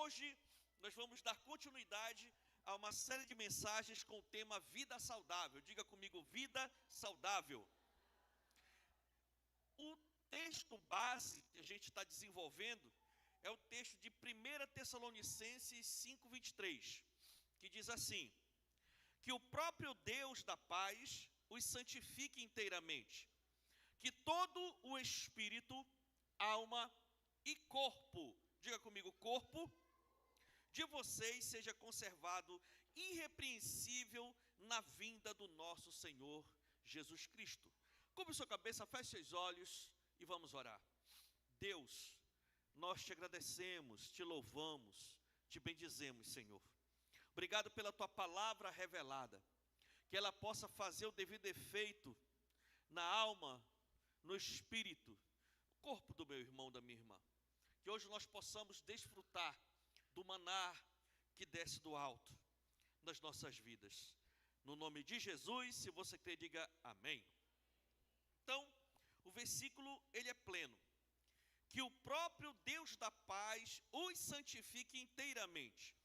Hoje nós vamos dar continuidade a uma série de mensagens com o tema Vida Saudável. Diga comigo, vida saudável. O texto base que a gente está desenvolvendo é o texto de 1 Tessalonicenses 5:23, que diz assim: que o próprio Deus da paz os santifique inteiramente, que todo o espírito, alma e corpo, diga comigo, corpo, de vocês seja conservado irrepreensível na vinda do nosso Senhor Jesus Cristo. Cubra sua cabeça, feche seus olhos e vamos orar. Deus, nós te agradecemos, te louvamos, te bendizemos, Senhor. Obrigado pela tua palavra revelada, que ela possa fazer o devido efeito na alma, no espírito, no corpo do meu irmão, da minha irmã. Que hoje nós possamos desfrutar do maná que desce do alto nas nossas vidas. No nome de Jesus, se você crer, diga amém. Então, o versículo, ele é pleno. Que o próprio Deus da paz os santifique inteiramente.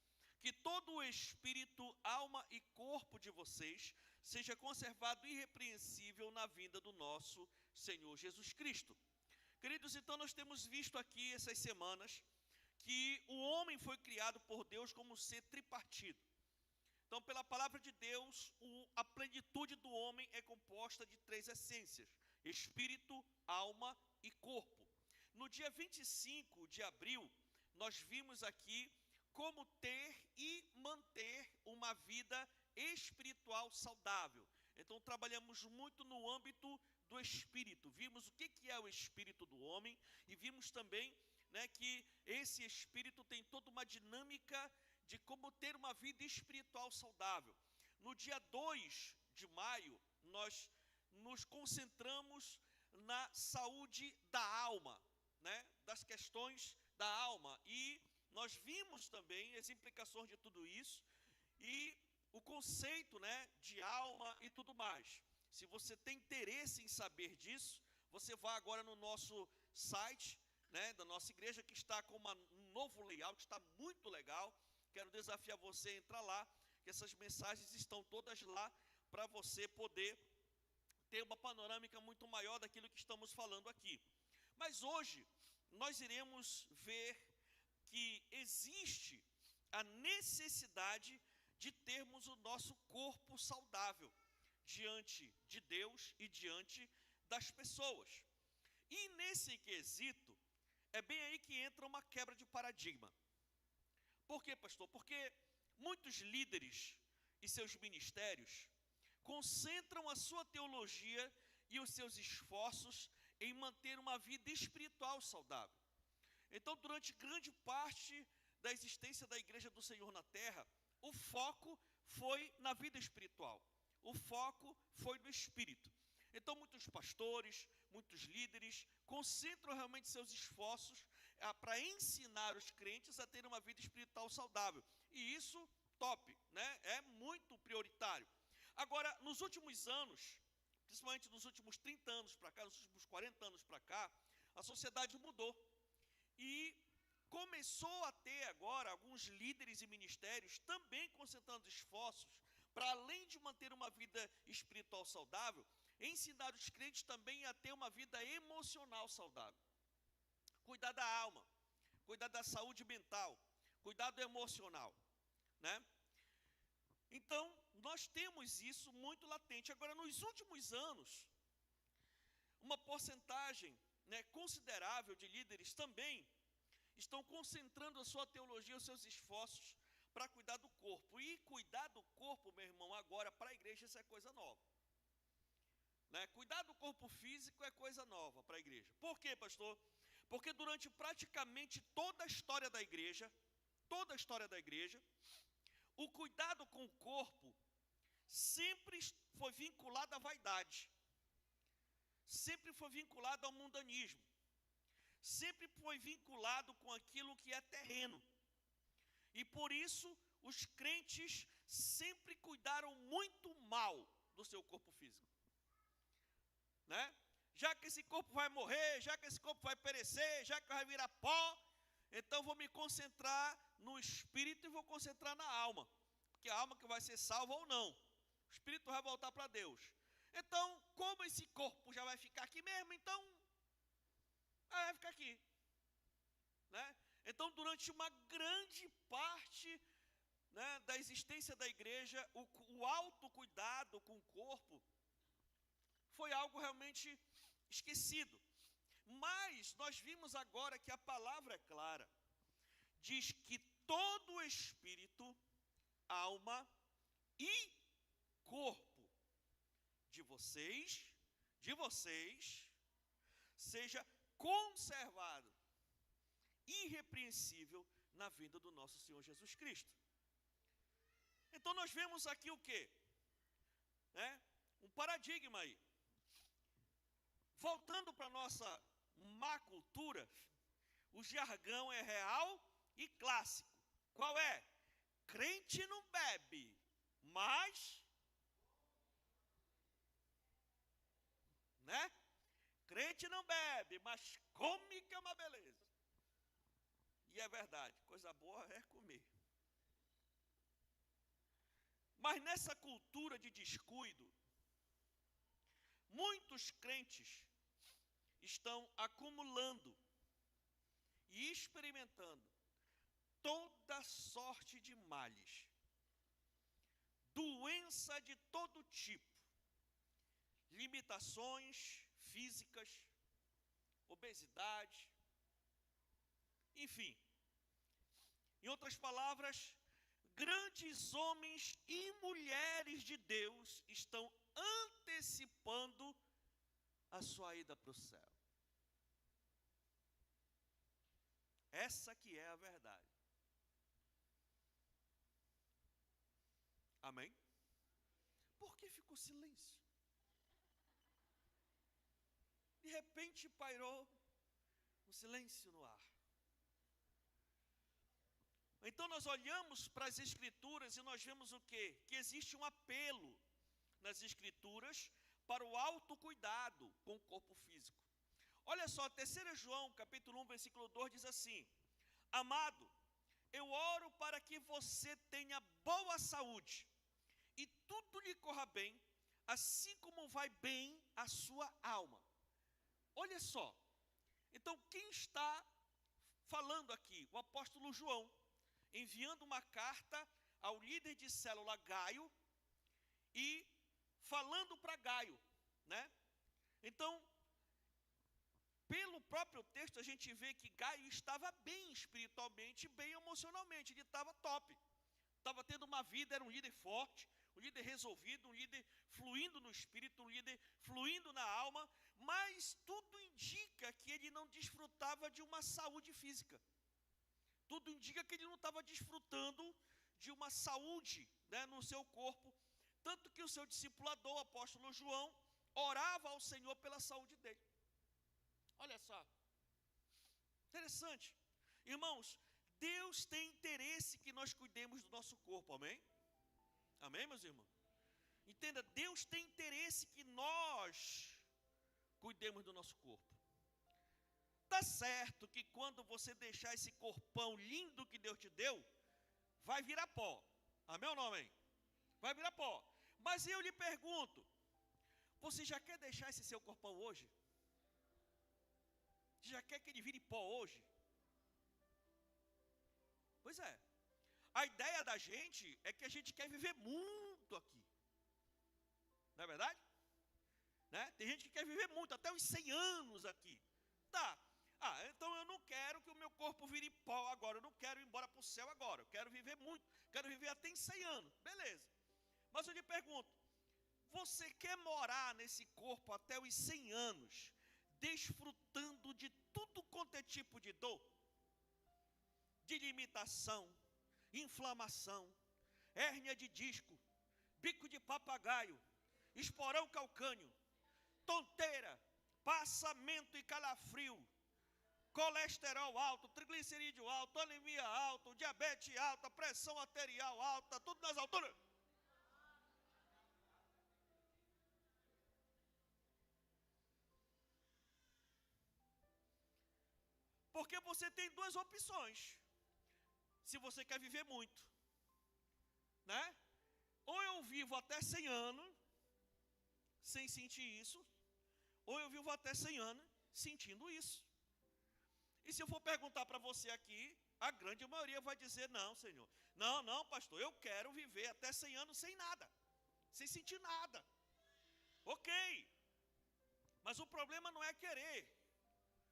Que todo o espírito, alma e corpo de vocês seja conservado irrepreensível na vinda do nosso Senhor Jesus Cristo. Queridos, então nós temos visto aqui essas semanas que o homem foi criado por Deus como ser tripartido. Então, pela palavra de Deus, a plenitude do homem é composta de 3 essências: espírito, alma e corpo. No dia 25 de abril, nós vimos aqui como ter e manter uma vida espiritual saudável. Então, trabalhamos muito no âmbito do espírito. Vimos o que é o espírito do homem e vimos também, que esse espírito tem toda uma dinâmica de como ter uma vida espiritual saudável. No dia 2 de maio, nós nos concentramos na saúde da alma, das questões da alma, e nós vimos também as implicações de tudo isso e o conceito, de alma e tudo mais. Se você tem interesse em saber disso, você vai agora no nosso site, da nossa igreja, que está com um novo layout, está muito legal. Quero desafiar você a entrar lá, que essas mensagens estão todas lá, para você poder ter uma panorâmica muito maior daquilo que estamos falando aqui. Mas hoje, nós iremos ver que existe a necessidade de termos o nosso corpo saudável diante de Deus e diante das pessoas. E nesse quesito, é bem aí que entra uma quebra de paradigma. Por quê, pastor? Porque muitos líderes e seus ministérios concentram a sua teologia e os seus esforços em manter uma vida espiritual saudável. Então, durante grande parte da existência da Igreja do Senhor na Terra, o foco foi na vida espiritual. O foco foi no espírito. Então, muitos pastores, muitos líderes concentram realmente seus esforços para ensinar os crentes a ter uma vida espiritual saudável. E isso, top, é muito prioritário. Agora, nos últimos anos, principalmente nos últimos 30 anos para cá, nos últimos 40 anos para cá, a sociedade mudou. E começou a ter agora alguns líderes e ministérios também concentrando esforços para, além de manter uma vida espiritual saudável, ensinar os crentes também a ter uma vida emocional saudável. Cuidar da alma, cuidar da saúde mental, cuidar do emocional, Então, nós temos isso muito latente. Agora, nos últimos anos, uma porcentagem considerável de líderes também estão concentrando a sua teologia, os seus esforços para cuidar do corpo. E cuidar do corpo, meu irmão, agora para a igreja isso é coisa nova. Cuidar do corpo físico é coisa nova para a igreja. Por quê, pastor? Porque durante praticamente toda a história da igreja, o cuidado com o corpo sempre foi vinculado à vaidade, sempre foi vinculado ao mundanismo, sempre foi vinculado com aquilo que é terreno. E por isso, os crentes sempre cuidaram muito mal do seu corpo físico. Já que esse corpo vai morrer, já que esse corpo vai perecer, já que vai virar pó, então vou me concentrar no espírito e vou concentrar na alma, porque a alma que vai ser salva ou não. O espírito vai voltar para Deus. Então, como esse corpo já vai ficar aqui mesmo, então vai ficar aqui, né? Então, durante uma grande parte, né, da existência da igreja, o autocuidado com o corpo foi algo realmente esquecido. Mas nós vimos agora que a palavra é clara. Diz que todo o espírito, alma e corpo de vocês, seja conservado irrepreensível na vinda do nosso Senhor Jesus Cristo. Então nós vemos aqui o quê? Um paradigma aí. Voltando para a nossa má cultura, o jargão é real e clássico. Qual é? Crente não bebe, mas, né? Crente não bebe, mas come que é uma beleza. E é verdade, coisa boa é comer. Mas nessa cultura de descuido, muitos crentes estão acumulando e experimentando toda sorte de males, doença de todo tipo, limitações físicas, obesidade, enfim. Em outras palavras, grandes homens e mulheres de Deus estão antecipando a sua ida para o céu. Essa que é a verdade. Amém? Por que ficou silêncio? De repente pairou um silêncio no ar. Então nós olhamos para as Escrituras e nós vemos o quê? Que existe um apelo nas Escrituras para o autocuidado com o corpo físico. Olha só, 3 João, capítulo 1, versículo 2, diz assim: Amado, eu oro para que você tenha boa saúde e tudo lhe corra bem, assim como vai bem a sua alma. Olha só, então quem está falando aqui? O apóstolo João, enviando uma carta ao líder de célula Gaio e falando para Gaio, né? Então, pelo próprio texto a gente vê que Gaio estava bem espiritualmente, bem emocionalmente, ele estava top, estava tendo uma vida, era um líder forte, um líder resolvido, um líder fluindo no espírito, um líder fluindo na alma, mas tudo indica que ele não desfrutava de uma saúde física. Tudo indica que ele não estava desfrutando de uma saúde, né, no seu corpo, tanto que o seu discipulador, o apóstolo João, orava ao Senhor pela saúde dele. Olha só, interessante. Irmãos, Deus tem interesse que nós cuidemos do nosso corpo, amém? Amém, meus irmãos? Entenda, Deus tem interesse que nós cuidemos do nosso corpo. Tá certo que quando você deixar esse corpão lindo que Deus te deu, vai virar pó. Amém ou não, amém? Vai virar pó. Mas eu lhe pergunto, você já quer deixar esse seu corpão hoje? Você já quer que ele vire pó hoje? Pois é. A ideia da gente é que a gente quer viver muito aqui. Não é verdade? Né? Tem gente que quer viver muito, até uns 100 anos aqui. Tá. Então eu não quero que o meu corpo vire pó agora, eu não quero ir embora para o céu agora, eu quero viver muito, quero viver até em 100 anos, beleza. Mas eu lhe pergunto, você quer morar nesse corpo até os 100 anos, desfrutando de tudo quanto é tipo de dor? De limitação, inflamação, hérnia de disco, bico de papagaio, esporão calcâneo, tonteira, passamento e calafrio, colesterol alto, triglicerídeo alto, anemia alta, diabetes alta, pressão arterial alta, tudo nas alturas. Porque você tem duas opções. se você quer viver muito, né? Ou eu vivo até 100 anos sem sentir isso, ou eu vivo até 100 anos sentindo isso. E se eu for perguntar para você aqui, a grande maioria vai dizer: não, Senhor, não, pastor, eu quero viver até 100 anos sem nada, sem sentir nada. Ok, mas o problema não é querer,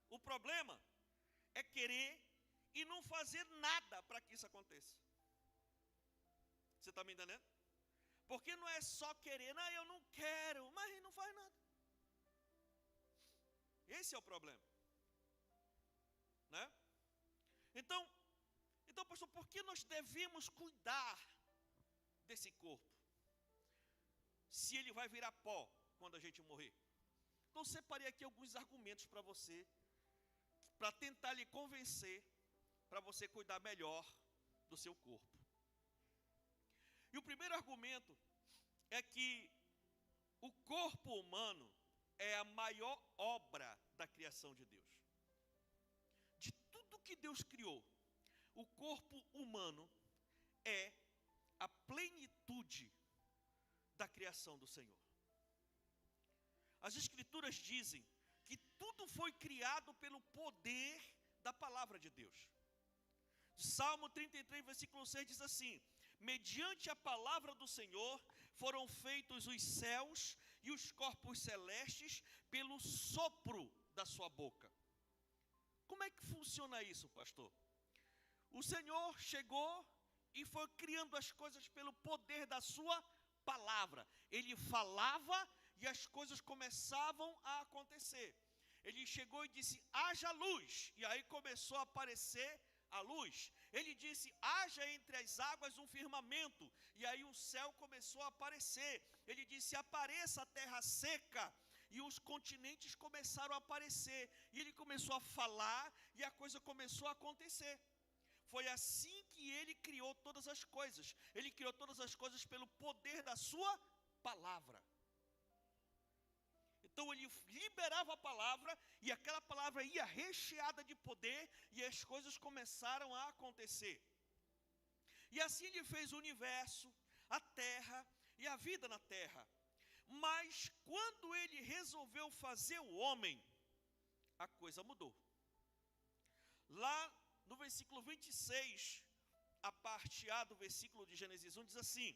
o problema é querer e não fazer nada para que isso aconteça. Você está me entendendo? Porque não é só querer, não, eu não quero, mas não faz nada. Esse é o problema, né? Então, pastor, por que nós devemos cuidar desse corpo, se ele vai virar pó quando a gente morrer? Então, eu separei aqui alguns argumentos para você, para tentar lhe convencer, para você cuidar melhor do seu corpo. E o primeiro argumento é que o corpo humano é a maior obra da criação de Deus. De tudo que Deus criou, o corpo humano é a plenitude da criação do Senhor. As Escrituras dizem que tudo foi criado pelo poder da palavra de Deus. Salmo 33, versículo 6 diz assim: mediante a palavra do Senhor foram feitos os céus e os corpos celestes pelo sopro da sua boca. Como é que funciona isso, pastor? O Senhor chegou e foi criando as coisas pelo poder da sua palavra. Ele falava e as coisas começavam a acontecer. Ele chegou e disse: haja luz, e aí começou a aparecer a luz. Ele disse: haja entre as águas um firmamento, e aí o céu começou a aparecer. Ele disse: apareça a terra seca, e os continentes começaram a aparecer. E ele começou a falar, e a coisa começou a acontecer. Foi assim que ele criou todas as coisas. Ele criou todas as coisas pelo poder da sua palavra. Então ele liberava a palavra, e aquela palavra ia recheada de poder, e as coisas começaram a acontecer. E assim ele fez o universo, a terra e a vida na terra. Mas quando ele resolveu fazer o homem, a coisa mudou. Lá no versículo 26, a parte A do versículo de Gênesis 1 diz assim: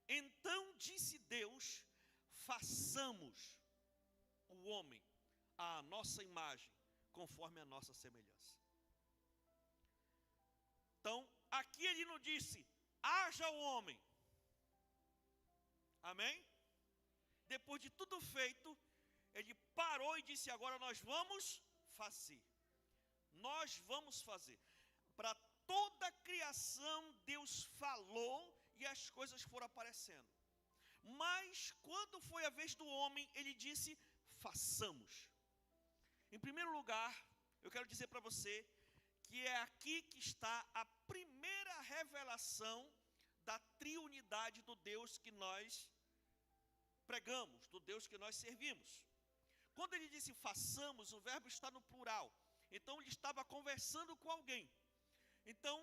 então disse Deus, façamos o homem à nossa imagem, conforme a nossa semelhança. Então, aqui ele não disse: haja o homem. Amém? Depois de tudo feito, ele parou e disse: agora nós vamos fazer. Nós vamos fazer. Para toda a criação, Deus falou e as coisas foram aparecendo. Mas quando foi a vez do homem, ele disse: façamos. Em primeiro lugar, eu quero dizer para você que é aqui que está a primeira revelação da triunidade do Deus que nós pregamos, do Deus que nós servimos. Quando ele disse façamos, o verbo está no plural. Então ele estava conversando com alguém. Então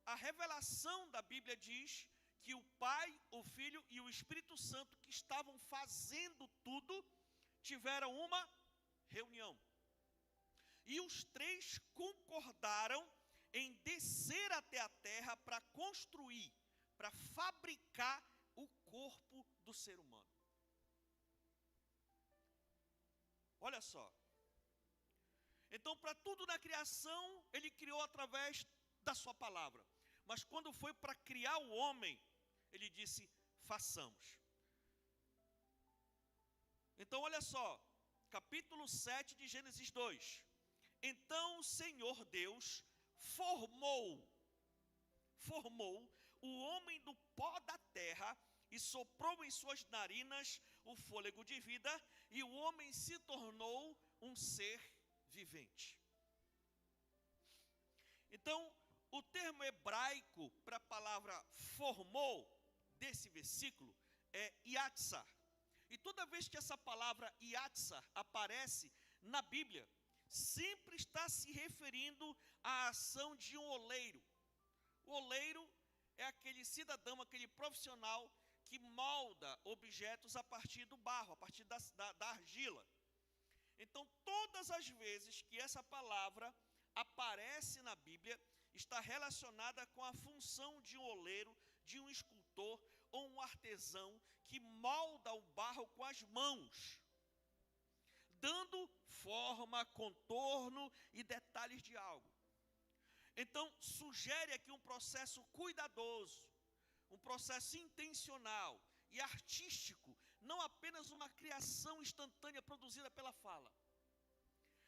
a revelação da Bíblia diz que o Pai, o Filho e o Espírito Santo, que estavam fazendo tudo, tiveram uma reunião. E os três concordaram em descer até a terra para construir, para fabricar o corpo do ser humano. Olha só. Então, para tudo na criação, ele criou através da sua palavra. Mas quando foi para criar o homem, ele disse: façamos. Então, olha só, capítulo 7 de Gênesis 2. Então o Senhor Deus formou o homem do pó da terra e soprou em suas narinas o fôlego de vida, e o homem se tornou um ser vivente. Então, o termo hebraico para a palavra formou desse versículo é yatsar. E toda vez que essa palavra yatsar aparece na Bíblia, sempre está se referindo à ação de um oleiro. O aquele cidadão, aquele profissional que molda objetos a partir do barro, a partir da argila. Então, todas as vezes que essa palavra aparece na Bíblia, está relacionada com a função de um oleiro, de um escultor ou um artesão que molda o barro com as mãos, dando forma, contorno e detalhes de algo. Então, sugere aqui um processo cuidadoso, um processo intencional e artístico, não apenas uma criação instantânea produzida pela fala.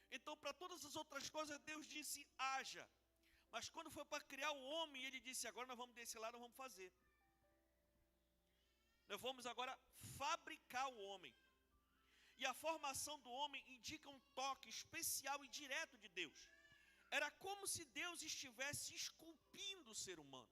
Então, para todas as outras coisas, Deus disse, haja. Mas quando foi para criar o homem, ele disse, agora nós vamos desse lado, nós vamos fazer. Nós vamos agora fabricar o homem. E a formação do homem indica um toque especial e direto de Deus. Era como se Deus estivesse esculpindo o ser humano.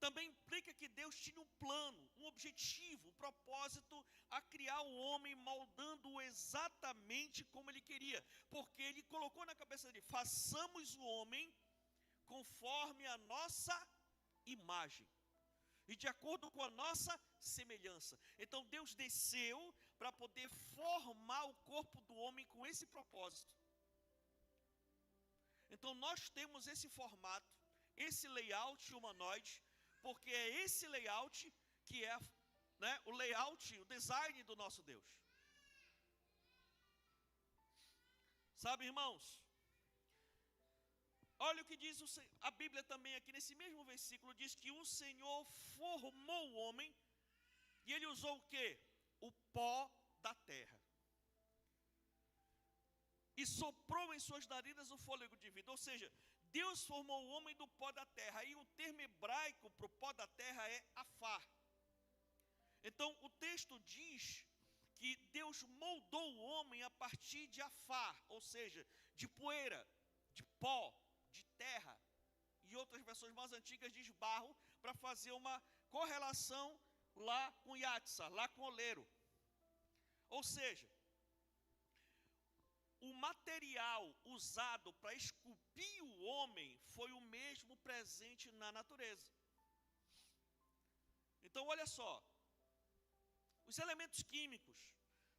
Também implica que Deus tinha um plano, um objetivo, um propósito a criar o homem, moldando-o exatamente como ele queria. Porque ele colocou na cabeça dele, façamos o homem conforme a nossa imagem e de acordo com a nossa semelhança. Então Deus desceu para poder formar o corpo do homem com esse propósito. Então nós temos esse formato, esse layout humanoide, porque é esse layout que é, o layout, o design do nosso Deus. Sabe, irmãos? Olha o que diz a Bíblia também aqui nesse mesmo versículo, diz que o Senhor formou o homem e ele usou o quê? O pó da terra. E soprou em suas narinas o fôlego de vida. Ou seja, Deus formou o homem do pó da terra. E o termo hebraico para o pó da terra é afar. Então o texto diz que Deus moldou o homem a partir de afar, ou seja, de poeira, de pó, de terra. E outras versões mais antigas diz barro, para fazer uma correlação lá com Yatsa, lá com oleiro. Ou seja, o material usado para esculpir o homem foi o mesmo presente na natureza. Então olha só, os elementos químicos,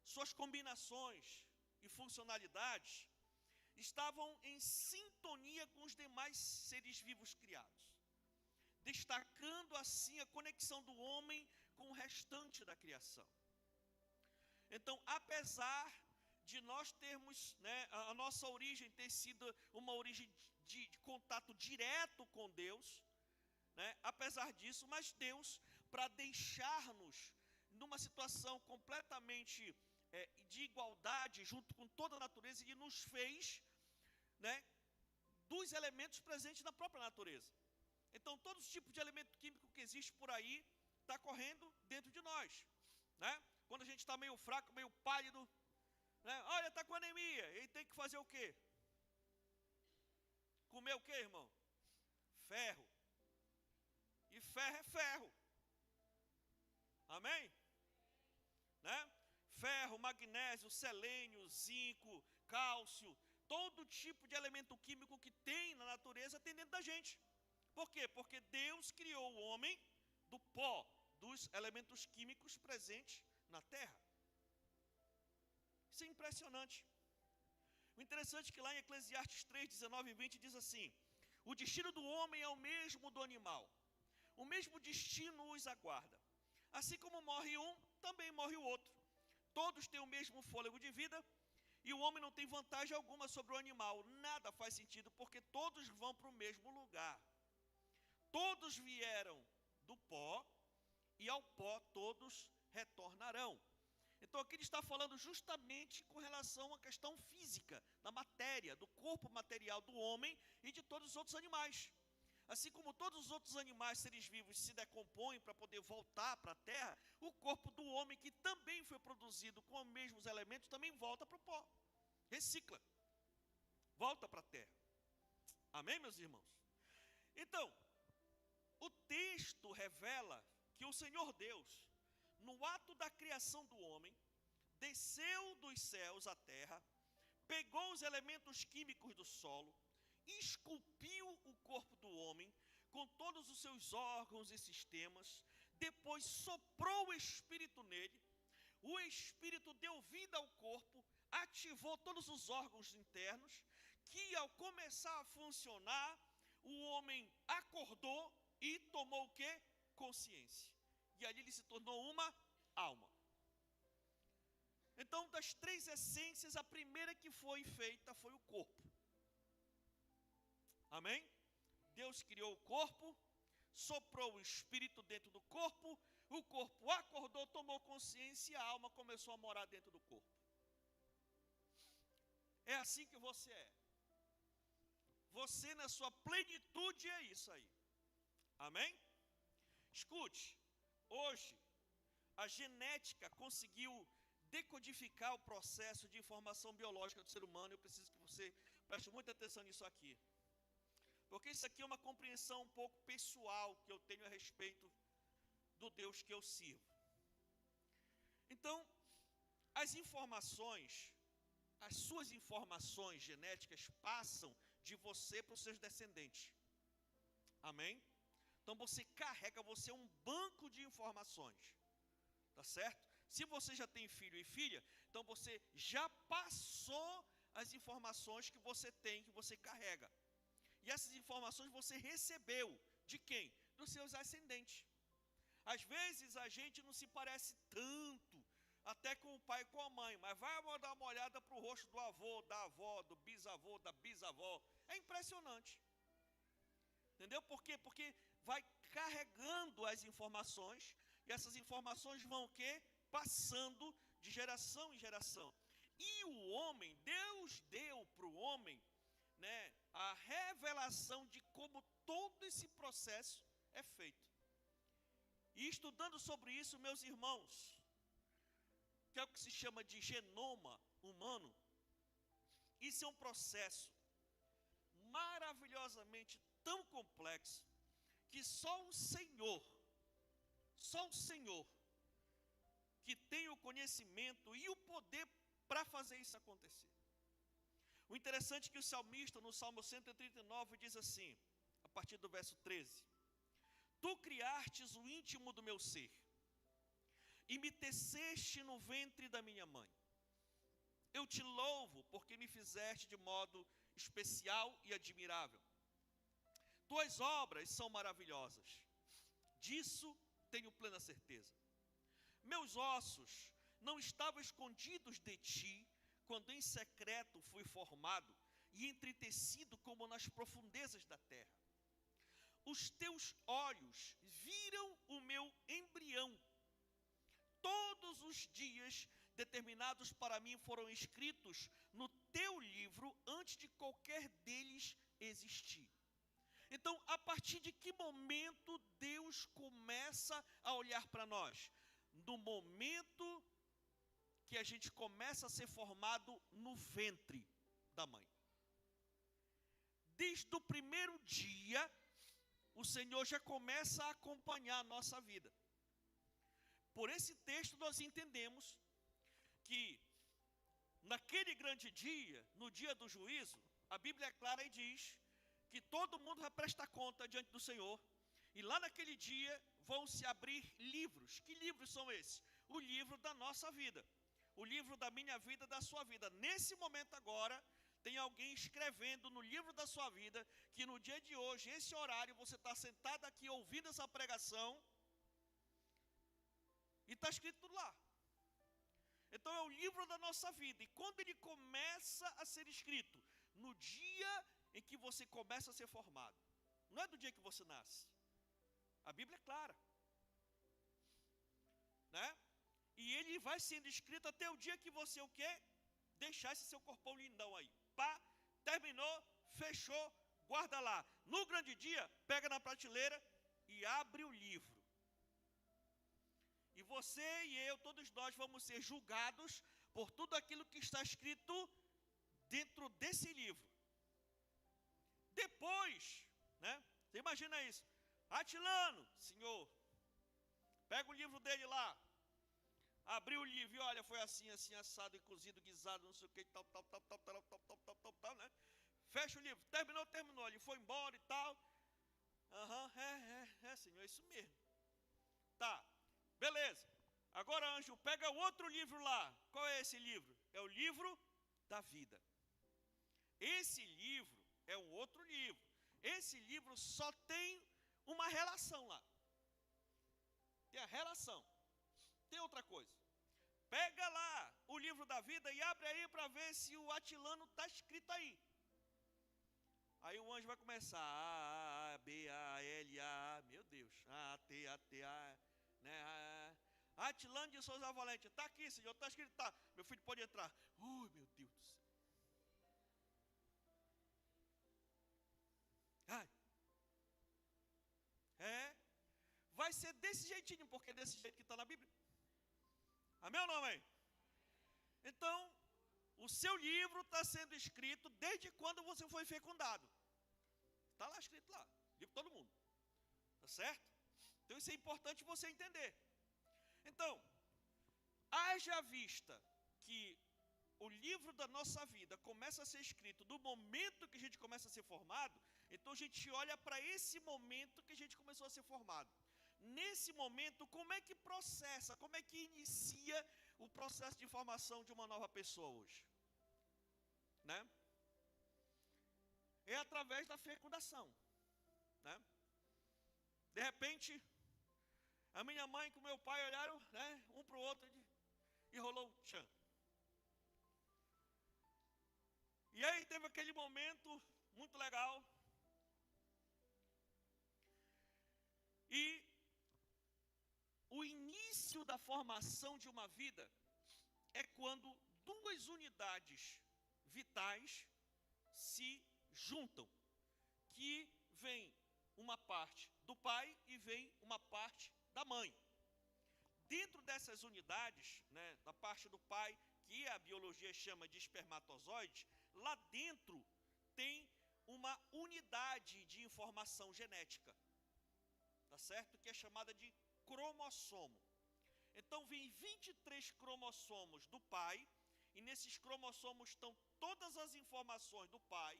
suas combinações e funcionalidades estavam em sintonia com os demais seres vivos criados, destacando assim a conexão do homem com o restante da criação. Então, apesar de nós termos, a nossa origem ter sido uma origem de contato direto com Deus, apesar disso, mas Deus, para deixar-nos numa situação completamente de igualdade, junto com toda a natureza, Ele nos fez, dos elementos presentes na própria natureza. Então, todo tipo de elemento químico que existe por aí, está correndo dentro de nós. Quando a gente está meio fraco, meio pálido, olha, está com anemia, ele tem que fazer o quê? Comer o quê, irmão? Ferro. E ferro é ferro. Amém? Ferro, magnésio, selênio, zinco, cálcio, todo tipo de elemento químico que tem na natureza tem dentro da gente. Por quê? Porque Deus criou o homem do pó, dos elementos químicos presentes na terra. Isso é impressionante. O interessante é que lá em Eclesiastes 3, 19 e 20 diz assim: o destino do homem é o mesmo do animal, o mesmo destino os aguarda. Assim como morre um, também morre o outro. Todos têm o mesmo fôlego de vida, e o homem não tem vantagem alguma sobre o animal. Nada faz sentido, porque todos vão para o mesmo lugar. Todos vieram do pó, e ao pó todos retornarão. Então aqui ele está falando justamente com relação à questão física, da matéria, do corpo material do homem e de todos os outros animais. Assim como todos os outros animais, seres vivos, se decompõem para poder voltar para a terra, o corpo do homem, que também foi produzido com os mesmos elementos, também volta para o pó. Recicla. Volta para a terra. Amém, meus irmãos? Então, o texto revela que o Senhor Deus, no ato da criação do homem, desceu dos céus à terra, pegou os elementos químicos do solo, esculpiu o corpo do homem com os seus órgãos e sistemas, depois soprou o Espírito nele, o Espírito deu vida ao corpo, ativou todos os órgãos internos, que ao começar a funcionar, o homem acordou e tomou o quê? Consciência. E ali ele se tornou uma alma. Então, das três essências, a primeira que foi feita foi o corpo. Amém? Deus criou o corpo, soprou o Espírito dentro do corpo, o corpo acordou, tomou consciência e a alma começou a morar dentro do corpo. É assim que você é. Você na sua plenitude é isso aí. Amém? Escute, hoje a genética conseguiu decodificar o processo de informação biológica do ser humano. Eu preciso que você preste muita atenção nisso aqui, porque isso aqui é uma compreensão um pouco pessoal que eu tenho a respeito do Deus que eu sirvo. Então, as suas informações genéticas passam de você para os seus descendentes. Amém? Então você é um banco de informações. Tá certo? Se você já tem filho e filha, então você já passou as informações que você tem, que você carrega. E essas informações você recebeu de quem? Dos seus ascendentes. Às vezes a gente não se parece tanto até com o pai e com a mãe, mas vai dar uma olhada para o rosto do avô, da avó, do bisavô, da bisavó. É impressionante. Entendeu? Por quê? Porque vai carregando as informações, e essas informações vão o quê? Passando de geração em geração. E o homem, Deus deu para o homem, né, a revelação de como todo esse processo é feito. E estudando sobre isso, meus irmãos, que é o que se chama de genoma humano, isso é um processo maravilhosamente tão complexo, que só o Senhor, que tem o conhecimento e o poder para fazer isso acontecer. O interessante é que o salmista, no Salmo 139, diz assim, a partir do verso 13: Tu criastes o íntimo do meu ser, e me teceste no ventre da minha mãe. Eu te louvo, porque me fizeste de modo especial e admirável. Tuas obras são maravilhosas, disso tenho plena certeza. Meus ossos não estavam escondidos de ti, quando em secreto fui formado e entretecido como nas profundezas da terra. Os teus olhos viram o meu embrião. Todos os dias determinados para mim foram escritos no teu livro antes de qualquer deles existir. Então, a partir de que momento Deus começa a olhar para nós? No momento que a gente começa a ser formado no ventre da mãe. Desde o primeiro dia, o Senhor já começa a acompanhar a nossa vida. Por esse texto nós entendemos que naquele grande dia, no dia do juízo, a Bíblia é clara e diz que todo mundo vai prestar conta diante do Senhor. E lá naquele dia vão se abrir livros. Que livros são esses? O livro da nossa vida. O livro da minha vida, da sua vida. Nesse momento agora, tem alguém escrevendo no livro da sua vida, que no dia de hoje, esse horário, você está sentado aqui ouvindo essa pregação, e está escrito tudo lá. Então é o livro da nossa vida. E quando ele começa a ser escrito? No dia em que você começa a ser formado. Não é do dia que você nasce. A Bíblia é clara, né? E ele vai sendo escrito até o dia que você o quê? Deixar esse seu corpão lindão aí. Pá, terminou, fechou, guarda lá. No grande dia, pega na prateleira e abre o livro. E você e eu, todos nós vamos ser julgados por tudo aquilo que está escrito dentro desse livro. Depois, né? Você imagina isso. Atilano, senhor, pega o livro dele lá. Abriu o livro e olha, foi assim, assim, assado e cozido, guisado, não sei o que, tal, né? Fecha o livro, terminou, ele foi embora e tal. isso mesmo. Tá, beleza. Agora, anjo, pega o outro livro lá. Qual é esse livro? É o livro da vida. Esse livro é um outro livro. Esse livro só tem uma relação lá. Tem a relação. Tem outra coisa. Pega lá o livro da vida e abre aí para ver se o Atilano está escrito aí. Aí o anjo vai começar. A, B, A, L, A, meu Deus. A, T, A, T, A, né? Atilano de Souza Valente. Está aqui, senhor. Está escrito, tá. Meu filho pode entrar. Meu Deus do céu. Ai. Vai ser desse jeitinho, porque é desse jeito que está na Bíblia. Amém ou não, amém? Então, o seu livro está sendo escrito desde quando você foi fecundado. Está lá escrito lá. Livro todo mundo. Tá certo? Então isso é importante você entender. Então, haja vista que o livro da nossa vida começa a ser escrito do momento que a gente começa a ser formado, então a gente olha para esse momento que a gente começou a ser formado. Nesse momento, como é que processa, como é que inicia o processo de formação de uma nova pessoa hoje? Né? É através da fecundação. Né? De repente, a minha mãe com o meu pai olharam, né, um para o outro e rolou um tchan. E aí teve aquele momento muito legal. E o início da formação de uma vida é quando duas unidades vitais se juntam, que vem uma parte do pai e vem uma parte da mãe. Dentro dessas unidades, né, da parte do pai, que a biologia chama de espermatozoide, lá dentro tem uma unidade de informação genética, tá certo? Que é chamada de cromossomo. Então vem 23 cromossomos do pai, e nesses cromossomos estão todas as informações do pai,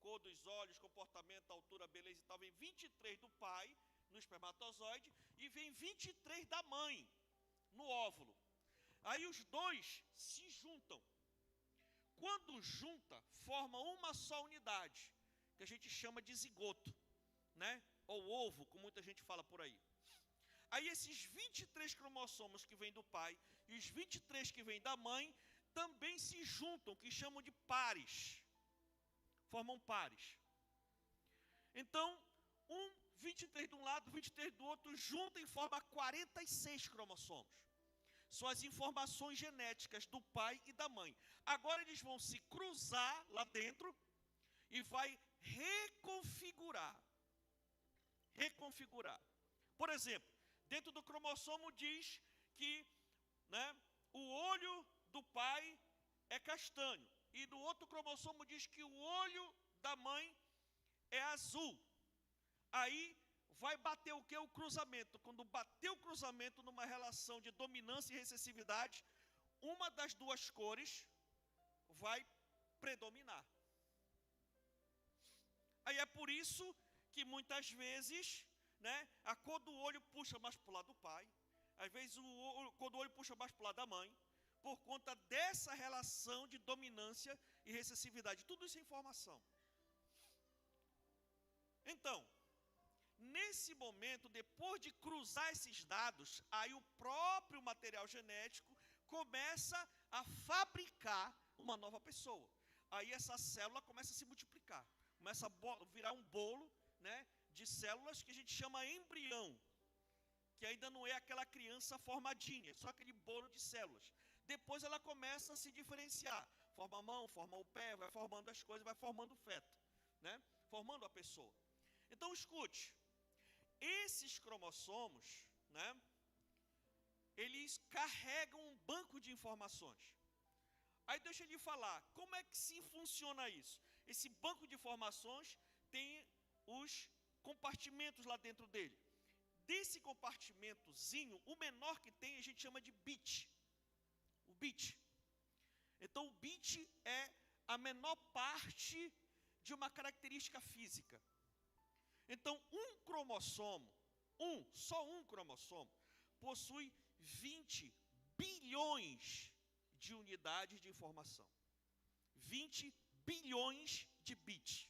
cor dos olhos, comportamento, altura, beleza e tal, vem 23 do pai no espermatozoide e vem 23 da mãe no óvulo. Aí os dois se juntam. Quando junta, forma uma só unidade, que a gente chama de zigoto, né? Ou ovo, como muita gente fala por aí. Aí esses 23 cromossomos que vêm do pai e os 23 que vêm da mãe também se juntam, que chamam de pares. Formam pares. Então, 23 de um lado, 23 do outro, juntam e formam 46 cromossomos. São as informações genéticas do pai e da mãe. Agora eles vão se cruzar lá dentro e vai reconfigurar. Reconfigurar. Por exemplo, dentro do cromossomo diz que, né, o olho do pai é castanho. E do outro cromossomo diz que o olho da mãe é azul. Aí vai bater o que? O cruzamento. Quando bater o cruzamento numa relação de dominância e recessividade, uma das duas cores vai predominar. Aí é por isso que muitas vezes, né, a cor do olho puxa mais para o lado do pai, às vezes a cor do olho puxa mais para o lado da mãe, por conta dessa relação de dominância e recessividade. Tudo isso é informação. Então, nesse momento, depois de cruzar esses dados, aí o próprio material genético começa a fabricar uma nova pessoa. Aí essa célula começa a se multiplicar, começa a virar um bolo, né, de células que a gente chama embrião, que ainda não é aquela criança formadinha, é só aquele bolo de células. Depois ela começa a se diferenciar, forma a mão, forma o pé, vai formando as coisas, vai formando o feto, né, formando a pessoa. Então escute, esses cromossomos, né, eles carregam um banco de informações. Aí deixa eu lhe falar, como é que se funciona isso? Esse banco de informações tem os compartimentos lá dentro dele. Desse compartimentozinho, o menor que tem a gente chama de bit. O bit. Então o bit é a menor parte de uma característica física. Então um cromossomo, só um cromossomo, possui 20 bilhões de unidades de informação. 20 bilhões de bits.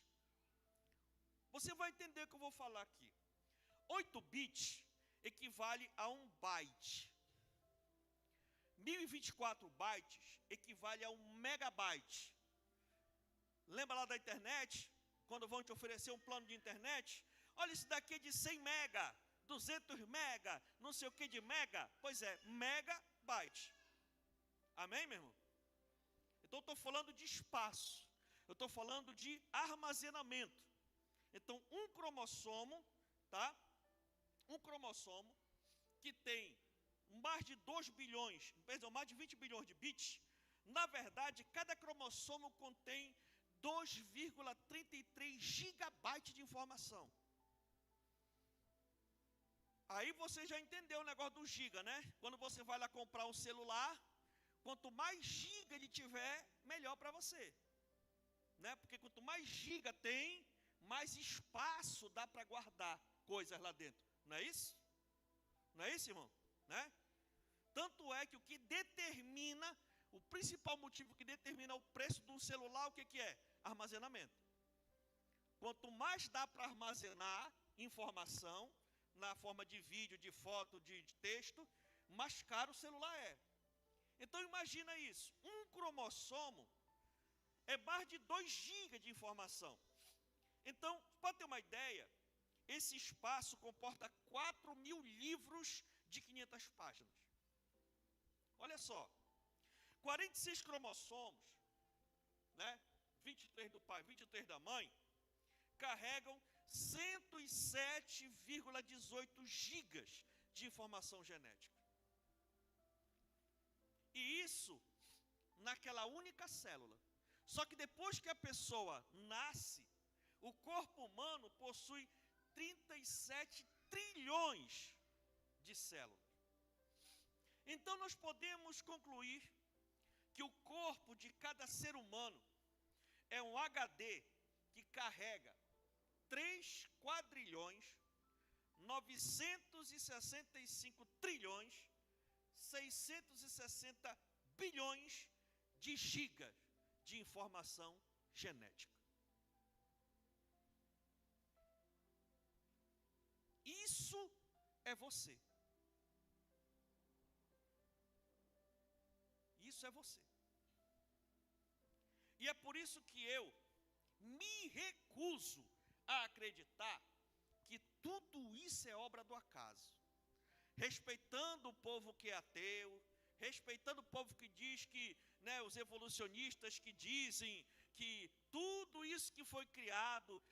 Você vai entender o que eu vou falar aqui. 8 bits equivale a 1 byte. 1024 bytes equivale a 1 megabyte. Lembra lá da internet? Quando vão te oferecer um plano de internet? Olha, isso daqui é de 100 mega, 200 mega, não sei o que de mega. Pois é, megabyte. Amém, meu irmão? Então eu estou falando de espaço. Eu estou falando de armazenamento. Então um cromossomo, tá? Um cromossomo que tem mais de 2 bilhões, perdão, mais de 20 bilhões de bits. Na verdade, cada cromossomo contém 2,33 gigabytes de informação. Aí você já entendeu o negócio do giga, né? Quando você vai lá comprar um celular, quanto mais giga ele tiver, melhor para você, né? Porque quanto mais giga tem, mais espaço dá para guardar coisas lá dentro. Não é isso? Não é isso, irmão? Né? Tanto é que o que determina, o principal motivo que determina o preço de um celular, o que é? Armazenamento. Quanto mais dá para armazenar informação, na forma de vídeo, de foto, de texto, mais caro o celular é. Então imagina isso, um cromossomo é mais de 2 GB de informação. Então, para ter uma ideia, esse espaço comporta 4.000 livros de 500 páginas. Olha só, 46 cromossomos, né? 23 do pai, 23 da mãe, carregam 107,18 gigas de informação genética. E isso naquela única célula. Só que depois que a pessoa nasce, o corpo humano possui 37 trilhões de células. Então nós podemos concluir que o corpo de cada ser humano é um HD que carrega 3 quadrilhões, 965 trilhões, 660 bilhões de gigas de informação genética. Isso é você. Isso é você. E é por isso que eu me recuso a acreditar que tudo isso é obra do acaso. Respeitando o povo que é ateu, respeitando o povo que diz que, né, os evolucionistas que dizem que tudo isso que foi criado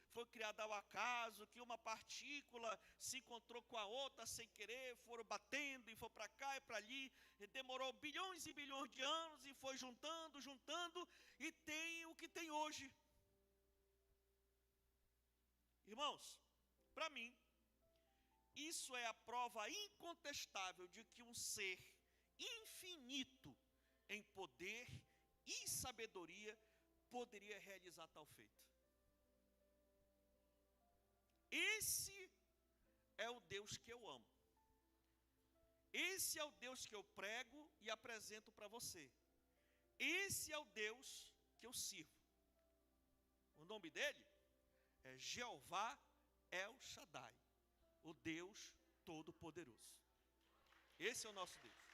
ao acaso, que uma partícula se encontrou com a outra sem querer, foram batendo e foi para cá e para ali, e demorou bilhões e bilhões de anos e foi juntando, e tem o que tem hoje. Irmãos, para mim, isso é a prova incontestável de que um ser infinito em poder e sabedoria poderia realizar tal feito. Esse é o Deus que eu amo. Esse é o Deus que eu prego e apresento para você. Esse é o Deus que eu sirvo. O nome dele é Jeová El Shaddai, o Deus Todo-Poderoso. Esse é o nosso Deus.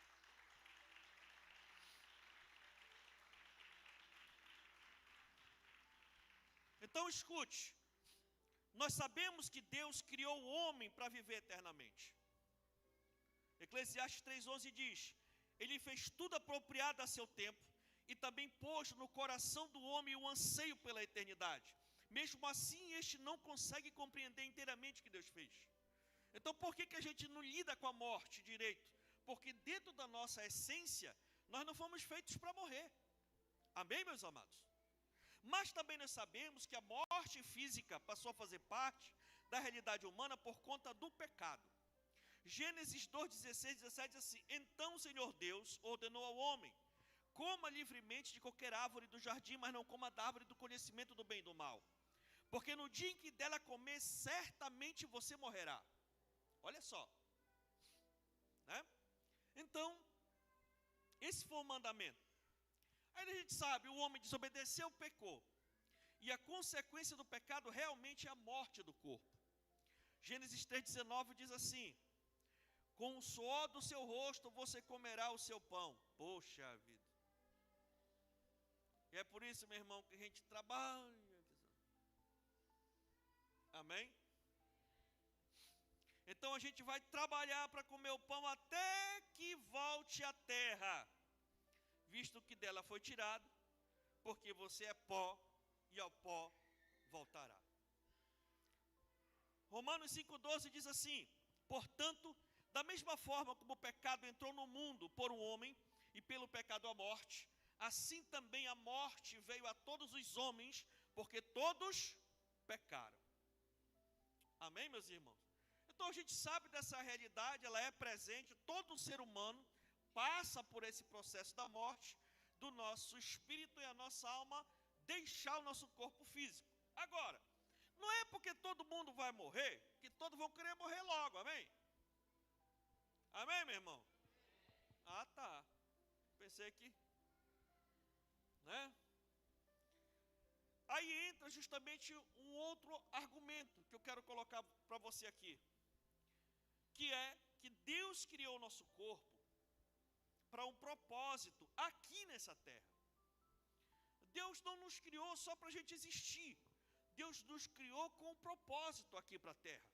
Então escute, nós sabemos que Deus criou o homem para viver eternamente. Eclesiastes 3,11 diz: Ele fez tudo apropriado a seu tempo e também pôs no coração do homem o anseio pela eternidade. Mesmo assim, este não consegue compreender inteiramente o que Deus fez. Então, por que a gente não lida com a morte direito? Porque dentro da nossa essência, nós não fomos feitos para morrer. Amém, meus amados? Mas também nós sabemos que a morte física passou a fazer parte da realidade humana por conta do pecado. Gênesis 2:16, 17 diz assim: Então o Senhor Deus ordenou ao homem: coma livremente de qualquer árvore do jardim, mas não coma da árvore do conhecimento do bem e do mal. Porque no dia em que dela comer, certamente você morrerá. Olha só, né? Então, esse foi o mandamento. Aí a gente sabe, o homem desobedeceu, pecou. E a consequência do pecado realmente é a morte do corpo. Gênesis 3,19 diz assim: com o suor do seu rosto você comerá o seu pão. Poxa vida. E é por isso, meu irmão, que a gente trabalha. Amém? Então a gente vai trabalhar para comer o pão até que volte à terra, visto que dela foi tirado, porque você é pó e ao pó voltará. Romanos 5,12 diz assim: portanto, da mesma forma como o pecado entrou no mundo por um homem, e pelo pecado a morte, assim também a morte veio a todos os homens, porque todos pecaram. Amém, meus irmãos? Então a gente sabe dessa realidade, ela é presente, todo ser humano passa por esse processo da morte, do nosso espírito e a nossa alma deixar o nosso corpo físico. Agora, não é porque todo mundo vai morrer, que todos vão querer morrer logo, amém? Amém, meu irmão? Ah, tá. Pensei que, né? Aí entra justamente um outro argumento que eu quero colocar para você aqui, que é que Deus criou o nosso corpo para um propósito aqui nessa terra. Deus não nos criou só para a gente existir. Deus nos criou com um propósito aqui para a terra.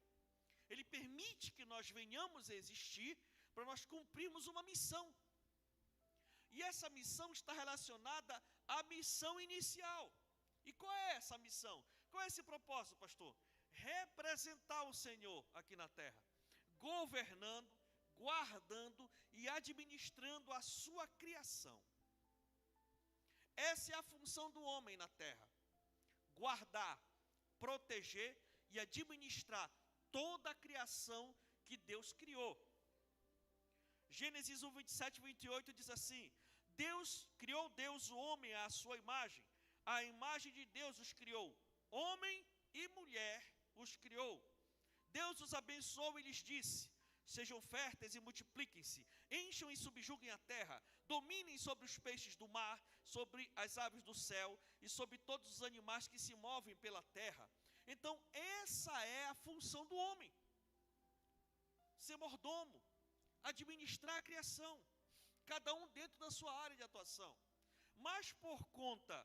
Ele permite que nós venhamos a existir para nós cumprirmos uma missão. E essa missão está relacionada à missão inicial. E qual é essa missão? Qual é esse propósito, pastor? Representar o Senhor aqui na terra, governando, guardando e administrando a sua criação. Essa é a função do homem na terra: guardar, proteger e administrar toda a criação que Deus criou. Gênesis 1, 27 e 28 diz assim: criou Deus o homem à sua imagem, a imagem de Deus os criou, homem e mulher os criou. Deus os abençoou e lhes disse: sejam férteis e multipliquem-se, encham e subjuguem a terra, dominem sobre os peixes do mar, sobre as aves do céu e sobre todos os animais que se movem pela terra. Então essa é a função do homem: ser mordomo, administrar a criação, cada um dentro da sua área de atuação. Mas por conta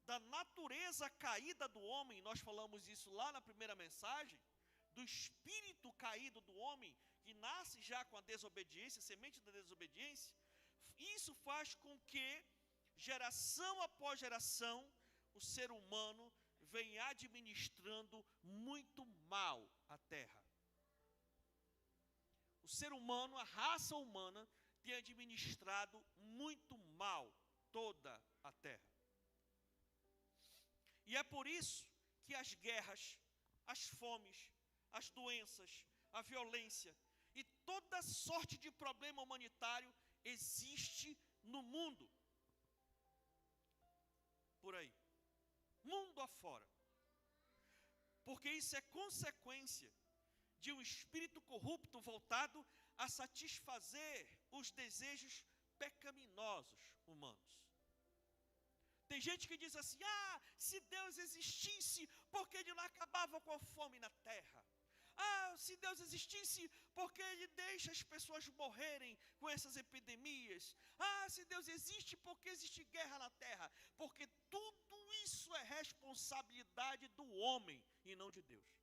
da natureza caída do homem, nós falamos isso lá na primeira mensagem, do espírito caído do homem, que nasce já com a desobediência, semente da desobediência, isso faz com que, geração após geração, o ser humano venha administrando muito mal a terra. O ser humano, a raça humana, tem administrado muito mal toda a terra. E é por isso que as guerras, as fomes, as doenças, a violência e toda sorte de problema humanitário existe no mundo. Por aí. Mundo afora. Porque isso é consequência de um espírito corrupto voltado a satisfazer os desejos pecaminosos humanos. Tem gente que diz assim: se Deus existisse, por que Ele não acabava com a fome na terra? Se Deus existisse, por que Ele deixa as pessoas morrerem com essas epidemias? Se Deus existe, por que existe guerra na terra? Porque tudo isso é responsabilidade do homem e não de Deus.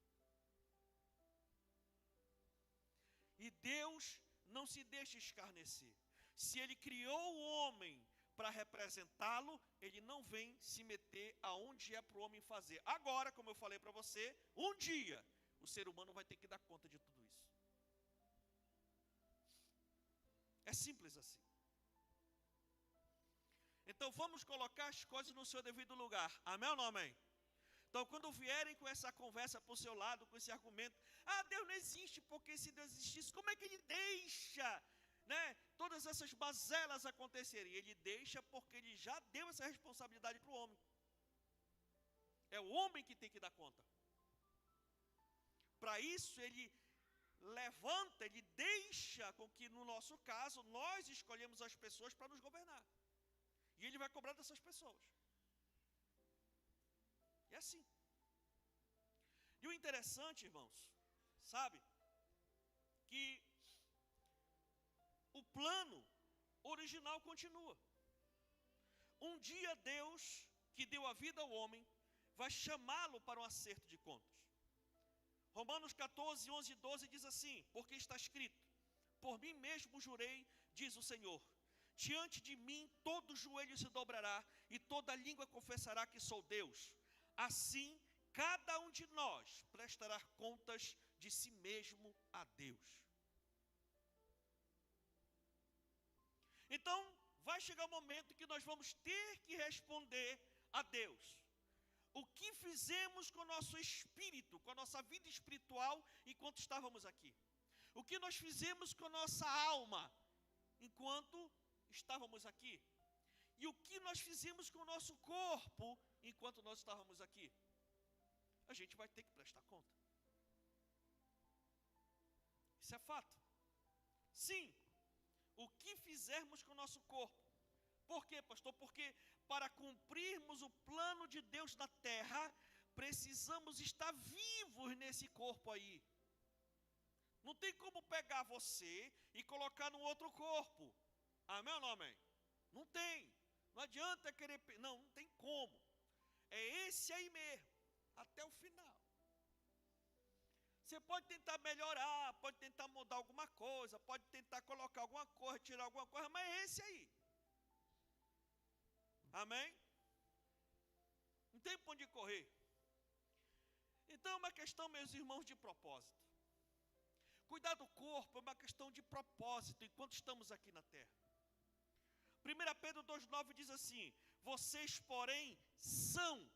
E Deus não se deixa escarnecer. Se Ele criou o homem para representá-lo, Ele não vem se meter aonde é para o homem fazer. Agora, como eu falei para você, um dia o ser humano vai ter que dar conta de tudo isso. É simples assim. Então vamos colocar as coisas no seu devido lugar. Amém ou não amém? Então quando vierem com essa conversa para o seu lado, com esse argumento: Deus não existe, porque se Deus existisse, como é que Ele deixa, todas essas mazelas acontecerem? Ele deixa porque Ele já deu essa responsabilidade para o homem. É o homem que tem que dar conta. Para isso Ele levanta, ele deixa com que, no nosso caso, nós escolhemos as pessoas para nos governar. E ele vai cobrar dessas pessoas. É assim. E o interessante, irmãos, sabe, que o plano original continua. Um dia Deus, que deu a vida ao homem, vai chamá-lo para um acerto de contas. Romanos 14, 11 e 12 diz assim: porque está escrito, por mim mesmo jurei, diz o Senhor, diante de mim todo joelho se dobrará e toda língua confessará que sou Deus. Assim, cada um de nós prestará contas de si mesmo a Deus. Então, vai chegar um momento que nós vamos ter que responder a Deus. O que fizemos com o nosso espírito, com a nossa vida espiritual enquanto estávamos aqui? O que nós fizemos com a nossa alma enquanto estávamos aqui? E o que nós fizemos com o nosso corpo enquanto nós estávamos aqui? A gente vai ter que prestar conta. Isso é fato. Sim, o que fizermos com o nosso corpo. Por quê, pastor? Porque para cumprirmos o plano de Deus na terra, precisamos estar vivos nesse corpo aí. Não tem como pegar você e colocar num outro corpo. Amém ou não amém? Não tem. Não adianta querer... Não tem como. É esse aí mesmo, até o final. Você pode tentar melhorar, pode tentar mudar alguma coisa, pode tentar colocar alguma coisa, tirar alguma coisa, mas é esse aí. Amém? Não tem para onde correr. Então é uma questão, meus irmãos, de propósito. Cuidar do corpo é uma questão de propósito enquanto estamos aqui na terra. 1 Pedro 2,9 diz assim: vocês, porém, são,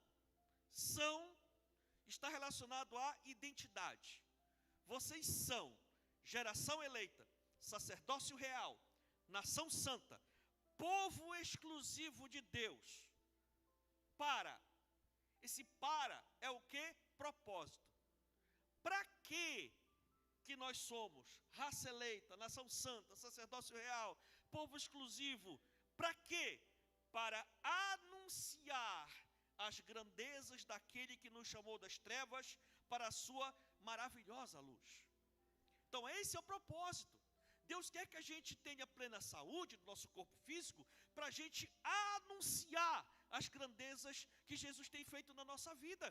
está relacionado à identidade. Vocês são geração eleita, sacerdócio real, nação santa, povo exclusivo de Deus. Esse é o que? Propósito. Para que nós somos raça eleita, nação santa, sacerdócio real, povo exclusivo? Para quê? Para anunciar as grandezas daquele que nos chamou das trevas para a sua maravilhosa luz. Então esse é o propósito. Deus quer que a gente tenha plena saúde do nosso corpo físico, para a gente anunciar as grandezas que Jesus tem feito na nossa vida.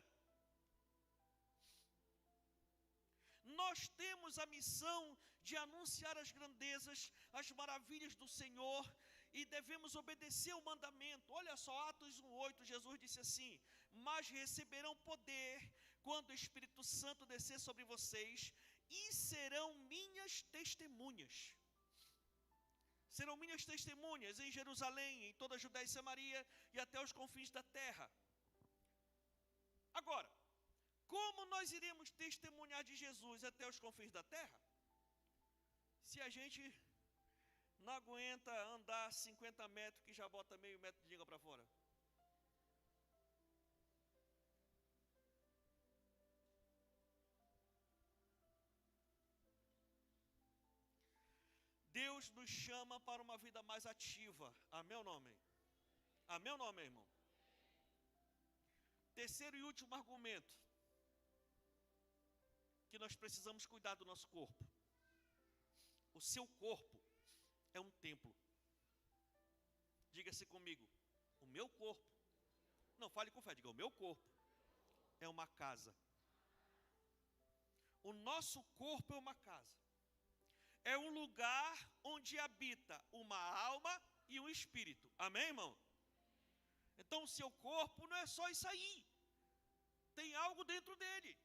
Nós temos a missão de anunciar as grandezas, as maravilhas do Senhor, e devemos obedecer o mandamento. Olha só, Atos 1,8, Jesus disse assim: mas receberão poder quando o Espírito Santo descer sobre vocês, e serão minhas testemunhas. Serão minhas testemunhas em Jerusalém, em toda a Judéia e Samaria, e até os confins da terra. Agora, como nós iremos testemunhar de Jesus até os confins da terra, se a gente não aguenta andar 50 metros, que já bota meio metro de língua para fora? Deus nos chama para uma vida mais ativa. Amém ou não, amém? Amém ou não, amém, irmão? Terceiro e último argumento, que nós precisamos cuidar do nosso corpo. O seu corpo é um templo. Diga-se comigo: o meu corpo, não fale com fé, diga: o meu corpo é uma casa. O nosso corpo é uma casa. É um lugar onde habita uma alma e um espírito. Amém, irmão? Então o seu corpo não é só isso aí. Tem algo dentro dele.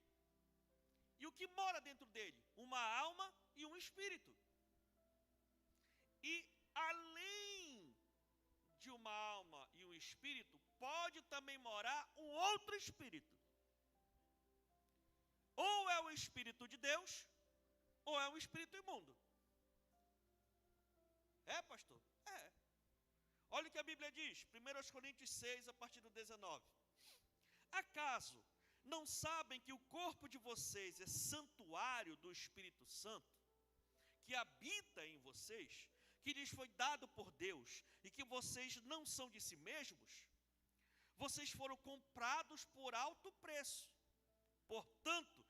E o que mora dentro dele? Uma alma e um espírito. E além de uma alma e um espírito, pode também morar um outro espírito. Ou é o Espírito de Deus, ou é um espírito imundo. É, pastor? É. Olha o que a Bíblia diz, 1 Coríntios 6, a partir do 19. Acaso Não sabem que o corpo de vocês é santuário do Espírito Santo, que habita em vocês, que lhes foi dado por Deus, e que vocês não são de si mesmos? Vocês foram comprados por alto preço. Portanto,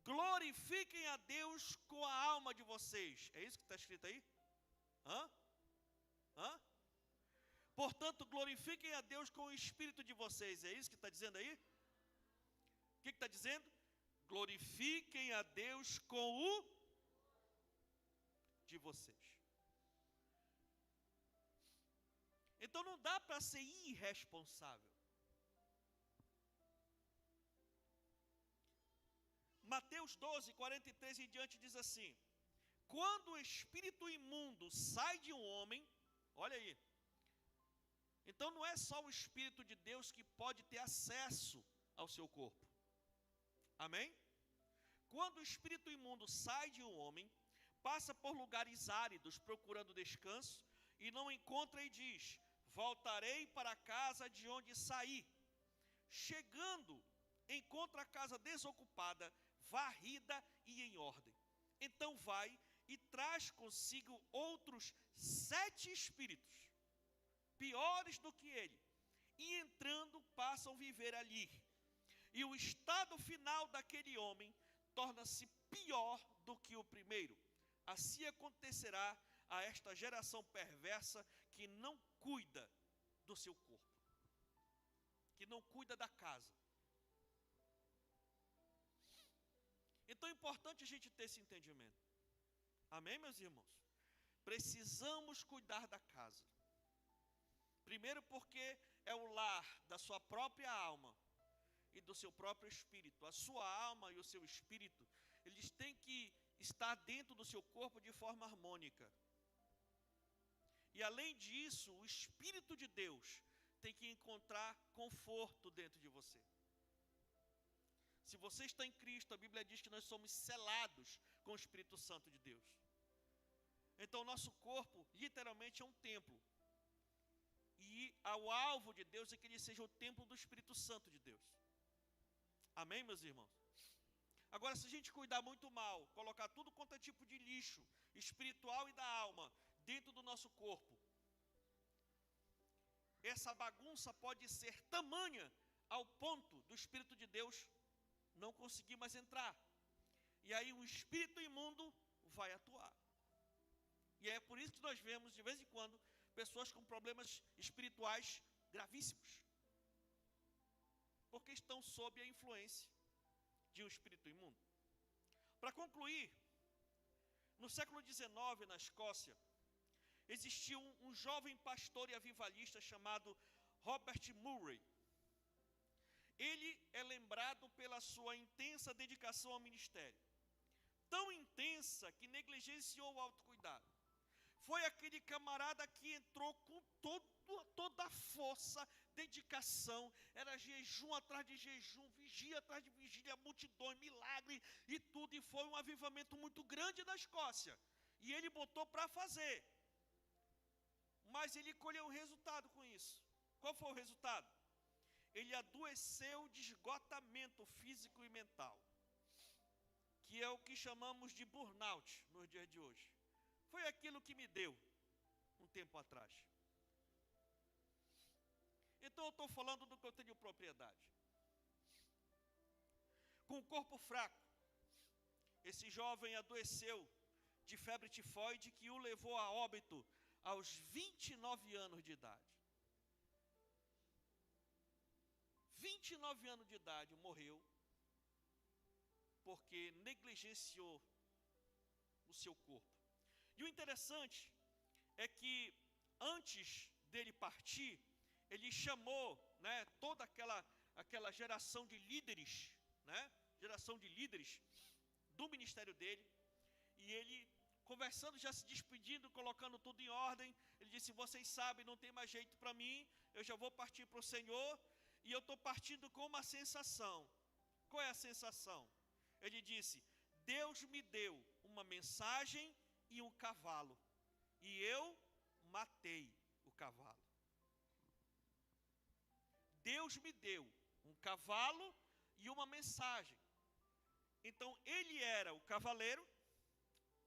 glorifiquem a Deus com a alma de vocês. É isso que está escrito aí? Hã? Portanto, glorifiquem a Deus com o espírito de vocês. É isso que está dizendo aí? O que está dizendo? Glorifiquem a Deus com o de vocês. Então não dá para ser irresponsável. Mateus 12, 43 em diante diz assim: quando o espírito imundo sai de um homem, olha aí, então não é só o Espírito de Deus que pode ter acesso ao seu corpo. Amém? Quando o espírito imundo sai de um homem, passa por lugares áridos procurando descanso, e não encontra e diz: voltarei para a casa de onde saí. Chegando, encontra a casa desocupada, varrida e em ordem. Então vai e traz consigo outros 7 espíritos, piores do que ele, e entrando passam a viver ali. E o estado final daquele homem torna-se pior do que o primeiro. Assim acontecerá a esta geração perversa que não cuida do seu corpo, que não cuida da casa. Então é importante a gente ter esse entendimento. Amém, meus irmãos? Precisamos cuidar da casa. Primeiro porque é o lar da sua própria alma e do seu próprio espírito. A sua alma e o seu espírito, eles têm que estar dentro do seu corpo de forma harmônica. E além disso, o Espírito de Deus tem que encontrar conforto dentro de você. Se você está em Cristo, a Bíblia diz que nós somos selados com o Espírito Santo de Deus. Então o nosso corpo literalmente é um templo. E o alvo de Deus é que ele seja o templo do Espírito Santo de Deus. Amém, meus irmãos? Agora, se a gente cuidar muito mal, colocar tudo quanto é tipo de lixo, espiritual e da alma, dentro do nosso corpo, essa bagunça pode ser tamanha ao ponto do Espírito de Deus não conseguir mais entrar. E aí o espírito imundo vai atuar. E é por isso que nós vemos, de vez em quando, pessoas com problemas espirituais gravíssimos. Porque estão sob a influência de um espírito imundo. Para concluir, no século XIX, na Escócia, existiu um jovem pastor e avivalista chamado Robert Murray. Ele é lembrado pela sua intensa dedicação ao ministério. Tão intensa que negligenciou o autocuidado. Foi aquele camarada que entrou com toda a força, dedicação, era jejum atrás de jejum, vigia atrás de vigília, multidões, milagre e tudo. E foi um avivamento muito grande na Escócia. E ele botou para fazer. Mas ele colheu um resultado com isso. Qual foi o resultado? Ele adoeceu de esgotamento físico e mental, que é o que chamamos de burnout nos dias de hoje. Foi aquilo que me deu um tempo atrás. Então eu estou falando do que eu tenho propriedade. Com o corpo fraco, esse jovem adoeceu de febre tifoide que o levou a óbito aos 29 anos de idade. 29 anos de idade, morreu porque negligenciou o seu corpo. E o interessante é que antes dele partir, ele chamou, né, toda aquela geração de líderes, né, geração de líderes do ministério dele, e ele, conversando, já se despedindo, colocando tudo em ordem, ele disse: vocês sabem, não tem mais jeito para mim, eu já vou partir para o Senhor, e eu estou partindo com uma sensação. Qual é a sensação? Ele disse: Deus me deu uma mensagem e um cavalo, e eu matei o cavalo. Deus me deu um cavalo e uma mensagem. Então ele era o cavaleiro,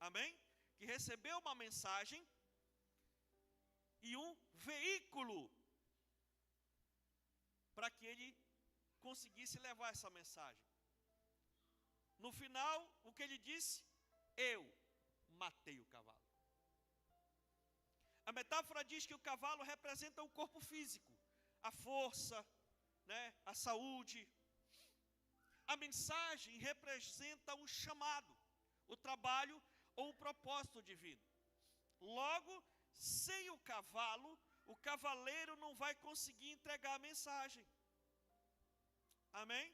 amém? Que recebeu uma mensagem e um veículo para que ele conseguisse levar essa mensagem. No final, o que ele disse? Eu matei o cavalo. A metáfora diz que o cavalo representa o corpo físico, a força, né, a saúde. A mensagem representa o chamado, o trabalho ou o propósito divino. Logo, sem o cavalo, o cavaleiro não vai conseguir entregar a mensagem. Amém?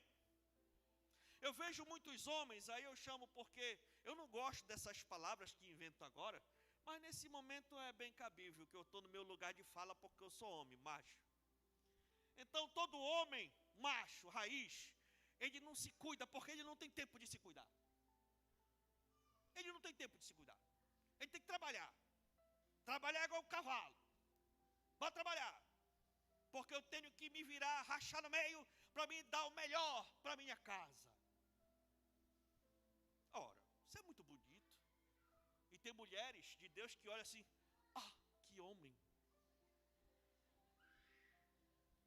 Eu vejo muitos homens, aí eu chamo porque eu não gosto dessas palavras que invento agora, mas nesse momento é bem cabível, que eu estou no meu lugar de fala porque eu sou homem, macho. Então todo homem, macho, raiz, ele não se cuida porque ele não tem tempo de se cuidar. Ele não tem tempo de se cuidar. Ele tem que trabalhar. Trabalhar igual o cavalo. Vai trabalhar. Porque eu tenho que me virar, rachar no meio, para me dar o melhor para minha casa. Ora, isso é muito bonito. E tem mulheres de Deus que olham assim, que homem.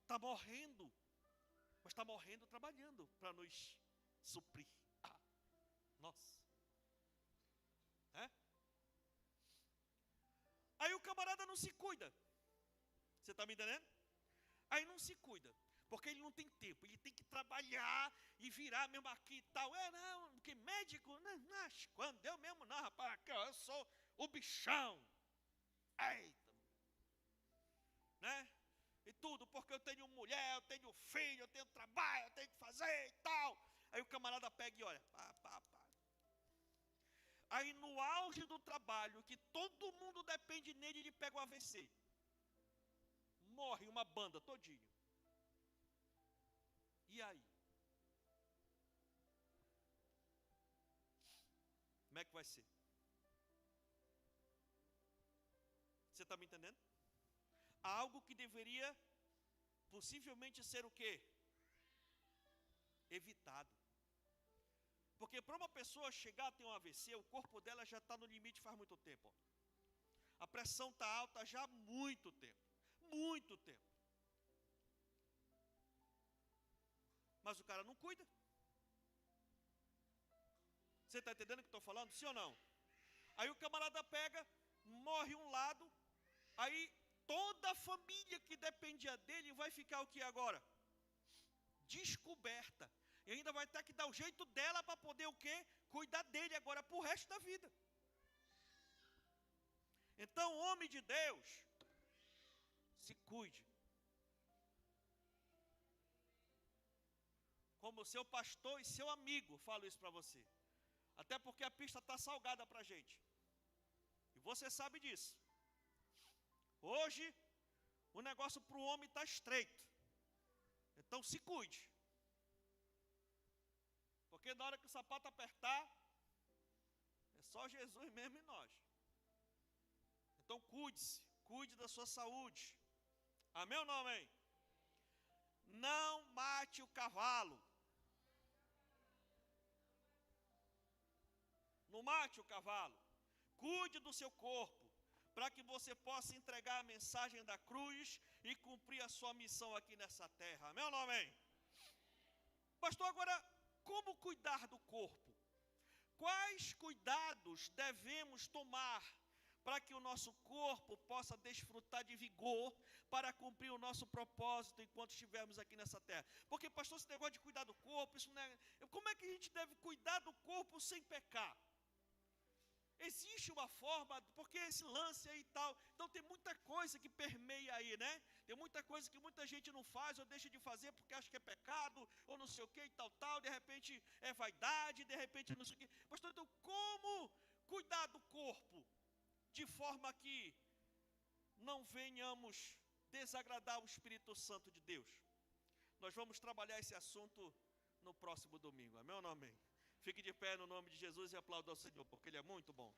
Está morrendo. Mas está morrendo trabalhando para nos suprir. Nossa. Aí o camarada não se cuida. Você está me entendendo? Aí não se cuida. Porque ele não tem tempo. Ele tem que trabalhar e virar mesmo aqui e tal. Não, porque médico, não, quando eu mesmo não, rapaz, eu sou o bichão. Eita. Né? E tudo, porque eu tenho mulher, eu tenho filho, eu tenho trabalho, eu tenho que fazer e tal. Aí o camarada pega e olha, Aí no auge do trabalho, que todo mundo depende nele, ele pega o AVC. Morre uma banda todinho. E aí? Como é que vai ser? Você está me entendendo? Algo que deveria possivelmente ser o quê? Evitado. Porque para uma pessoa chegar a ter um AVC, o corpo dela já está no limite faz muito tempo. A pressão está alta já há muito tempo. Muito tempo. Mas o cara não cuida. Você está entendendo o que estou falando? Sim ou não? Aí o camarada pega, morre um lado, aí toda a família que dependia dele vai ficar o que agora? Descoberta. E ainda vai ter que dar o jeito dela para poder o quê? Cuidar dele agora para o resto da vida. Então, homem de Deus, se cuide. Como seu pastor e seu amigo, falo isso para você. Até porque a pista está salgada para a gente. E você sabe disso. Hoje, o negócio para o homem está estreito. Então, se cuide. Porque na hora que o sapato apertar, é só Jesus mesmo e nós. Então cuide-se, cuide da sua saúde. Amém ou não amém? Não mate o cavalo. Não mate o cavalo. Cuide do seu corpo, para que você possa entregar a mensagem da cruz e cumprir a sua missão aqui nessa terra. Amém ou não amém? Pastor, agora, como cuidar do corpo? Quais cuidados devemos tomar para que o nosso corpo possa desfrutar de vigor para cumprir o nosso propósito enquanto estivermos aqui nessa terra? Porque, pastor, esse negócio de cuidar do corpo, isso não é... Como é que a gente deve cuidar do corpo sem pecar? Existe uma forma, porque esse lance aí e tal, então tem muita coisa que permeia aí, né? Tem muita coisa que muita gente não faz ou deixa de fazer porque acha que é pecado, ou não sei o que e tal, de repente é vaidade, de repente não sei o que. Pastor, então como cuidar do corpo de forma que não venhamos desagradar o Espírito Santo de Deus? Nós vamos trabalhar esse assunto no próximo domingo, amém ou não amém? Fique de pé no nome de Jesus e aplauda ao Senhor, porque Ele é muito bom.